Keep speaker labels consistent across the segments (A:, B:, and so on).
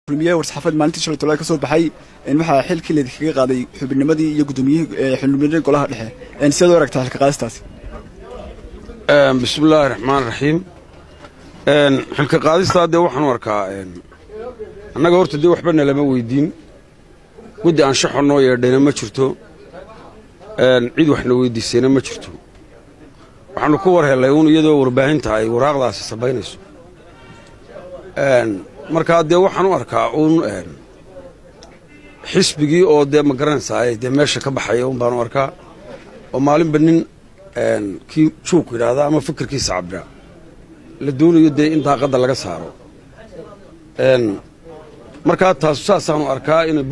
A: kulmiye war-saxaafad maalintii shalay tolaa ka soo baxay waxaa xilkii leedkaga qaaday xubinnimadii iyo gudoomiyihii xubinnimadii golaha dhexe sidoo aragtaa xilka qaadistaasi
B: bismillaahi raxmaani raxiim xilka qaadistaa dee waxaan u arkaa annaga horta dee waxbana lama weydiin guddi aan shaxo noo yeedhayna ma jirto cid waxna weydiisayna ma jirto waxaanu ku war hellay uun iyadoo warbaahinta ay waraaqdaasi sabaynayso markaa dee waxaan u arkaa uun xisbigii oo dee ma garanaysaa dee meesha ka baxaya un baan u arkaa oo maalinba nin kii juuq yidhaahda ama fikirkiisa cabira la doonayo dee in daaqadda laga saaro markaa taasu saasaanu arkaa inay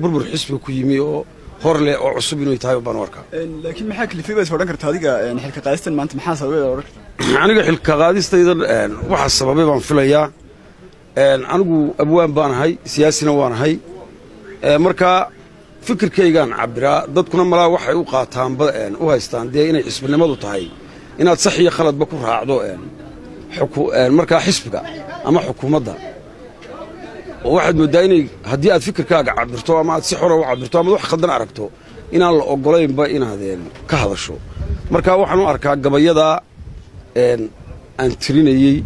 B: burbur xisbiga ku yimi oo hor leh oo cusub inay tahay baan u arkaa
A: laakiin maxaa kalifay baad odhan kartaa adiga xilka qaadistan maanta maxaa sababay odhan kartaa
B: aniga xilka qaadistaydan waxa sababay baan filayaa anigu abwaan baan ahay siyaasina waan ahay markaa fikirkaygaan cabbiraa dadkuna malaa waxay u qaataanba u haystaan dee inay xisbinimadu tahay inaad sax iyo khaladba ku raacdo markaa xisbiga ama xukuumadda oo waxaad mooddaa inay haddii aad fikirkaaga cabbirto ama aad si xora u cabbirto amaad wax khaldan aragto inaan la oggolaynba inaad ka hadasho markaa waxaan u arkaa gabayadaa aan tirinayey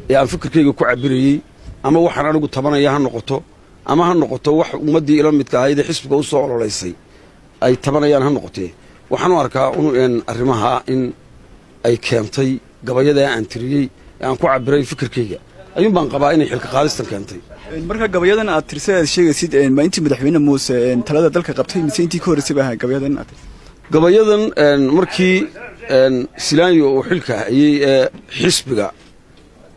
B: ee aan fikirkayga ku cabbirayey ama waxaan anigu tabanaya ha noqoto ama ha noqoto wax ummaddii ila midka ahaydee xisbiga u soo ololaysay ay tabanayaan ha noqotee waxaan u arkaa arrimaha in ay keentay gabayadaa aan tiriyey ee aan ku cabbiray fikirkayga ayuun baan qabaa inay xilka qaadistan keentay
A: marka gabayadan aad tirsay aad sheegaysid ma intii madaxweyne muuse talada dalka qabtay mise intii ka horreysay baa gabayadan aad tirsay
B: gabayadan markii silaanyo uu xilka hayey ee xisbiga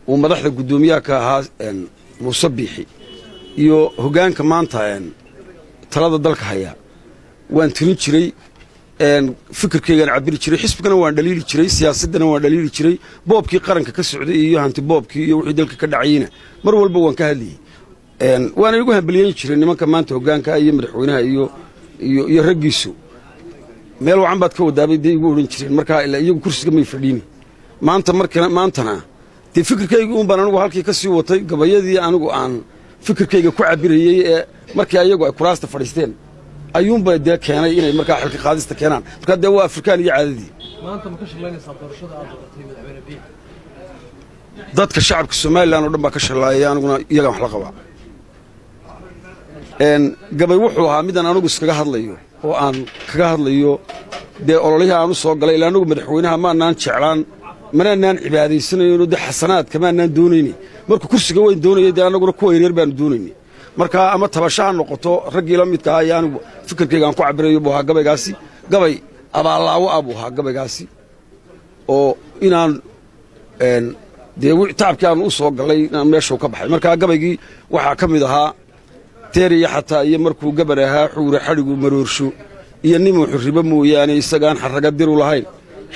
B: uu madaxda guddoomiyaha ka ahaa muuse biixi iyo hoggaanka maanta talada dalka haya waan tirin jiray fikirkaygaan cabbiri jiray xisbigana waan dhaliili jiray siyaasaddana waan dhaliili jiray boobkii qaranka ka socday iyo hanti boobkii iyo wixii dalka ka dhacayeyna mar walba waan ka hadlayey waana igu hambaliyeyn jiray nimanka maanta hoggaanka iyo madaxweynaha iyo raggiisu meel wacan baad ka wadaabay dee igu odhan jireen markaa ilaa iyagu kursiga may fadhiini maantana dee fikirkayga uun baan anigu halkii ka sii watay gabayadii anigu aan fikirkayga ku cabbirayey ee markii ayagu ay kuraasta fadhiisteen ayuunba dee keenay inay markaa xilka qaadista keenaan markaa dee waa afrikaan iyo caadadii
C: maanta ma ka shaqaynaysaa doorashada aad doortay madaxweyne biixi
B: dadka shacabka somalilan oo dhan baa ka shaqaynaya aniguna iyagaan wax la qabaa gabay wuxuu ahaa midaan anigu iskaga hadlayo oo aan kaga hadlayo dee ololihii aan u soo galay ilaa anigu madaxweynaha maanaan jeclaan manaanaan cibaadaysanayno dee xasanaadka maanaan doonayni markuu kursiga weyn doonayay dee annaguna kuwa yaryar baanu doonayni markaa ama tabasho ha noqoto raggii la midka ah iyo anigu fikirkayga aan ku cabbirayo buu ahaa gabaygaasi gabay abaallaawo ah buu ahaa gabaygaasi oo inaan dee tacabkii aanu u soo gallay inaan meeshuu ka baxay markaa gabaygii waxaa ka mid ahaa teeriya xataa iyo markuu gabar ahaa xuure xadhigu maroorsho iyo nimuu xurribo mooyaane isagaan xarraga diru lahayn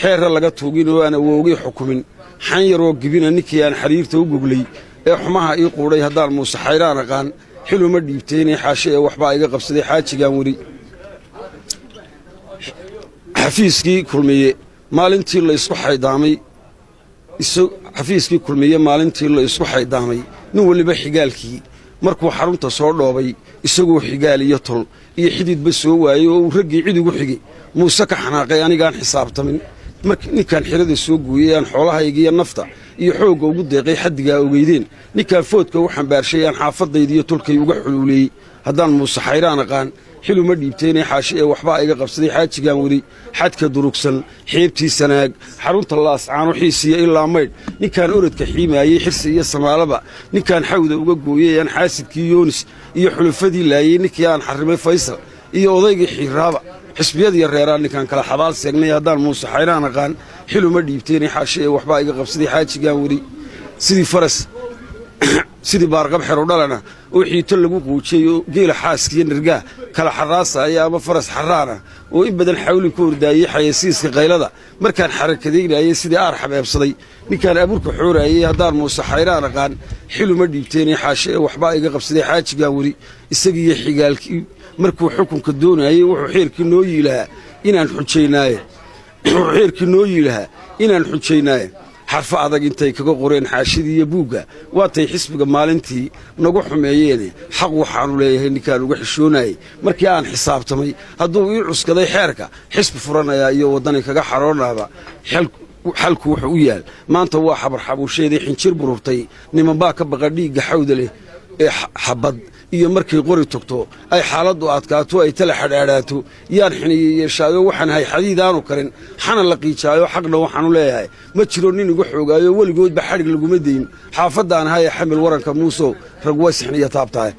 B: xeerra laga tuugin oo aan awoogay xukumin xan yaroo gibina ninkii aan xariirta u goglay ee xumaha ii quudhay haddaan muuse xayraan aqaan xiluma dhiibtaynay xaashe ee waxbaa iga qabsaday xaajigaan weli xafiiskii kulmiye maalintii la isku xaydaamay nin weliba xigaalkii markuu xarunta soo dhoobay isagoo xigaal iyo tol iyo xididba soo waayey oo uu raggii cid ugu xigay muuse ka xanaaqay anigaan xisaabtamin ninkaan xirada soo gooyey aan xoolahaygiiyo nafta iyo xoogga ugu deeqay xaddigaa ogeydeen ninkaan foodka u xambaarshay aan xaafadaydiiyo tolkay uga xuluuleeyey haddaan muuse xayraan aqaan xiluma dhiibtaynay xaashe ee waxbaa iga qabsaday xaajigaan weli xadka durugsan xeebtii sanaag xarunta laascaano xiisiya ilaa maydh ninkaan orodka xiimaayey xirsi iyo samaalaba ninkaan xawda uga gooyey aan xaasidkii yoonis iyo xulufadii laayey ninkii aan xarrimay faysal iyo odaygii xiiraaba xisbiyadiiyo reeraan ninkaan kala xabaal seegnay haddaan muuse xayraan aqaan xiluma dhiibtaynay xaashe ee waxbaa iga qabsaday xaajigaan weli sidii baarqab xerodhalana oo xiito lagu quujiyey oo geela xaaskiiyo nirgaah kala xarraasaya ama faras xarraana oo in badan xawli ku ordaayey xayasiiska qaylada markaan xarakadaynayey sidii aar xabeebsaday ninkaan abuurka xooraayey haddaan muuse xayraan aqaan xiluma dhiibtaynay xaashe ee waxbaa iga qabsaday xaajigaan weli isagiiyo xigaalkii markuu xukunka doonayey wuxuu xeerkii noo yiilahaa inaan xujaynaaye xarfo adag intay kaga qoreen xaashidii iyo buugga waatay xisbiga maalintii nagu xumeeyeene xaq waxaanu leeyahay ninkaan uga xishoonayay markii aan xisaabtamay hadduu ii cuskaday xeerka xisbi furanayaa iyo waddani kaga xaroonaaba xalku wuxuu u yaal maanta waa xabarxabuusheedii xinjir bururtay nimanbaa ka baqa dhiigga xawda leh ee xabad iyo markay qori togto ay xaaladdu adkaato ay tala xadhaadhaato yaan xiniye yeeshaayo waxaan hay xadiidaanu karin xana la qiijaayo xaqna waxaanu leeyahay ma jiro nin igu xoogaayo weligoodba xadhig laguma dayn xaafadaan haye xamil waranka muusow rag way sixniya taabtahay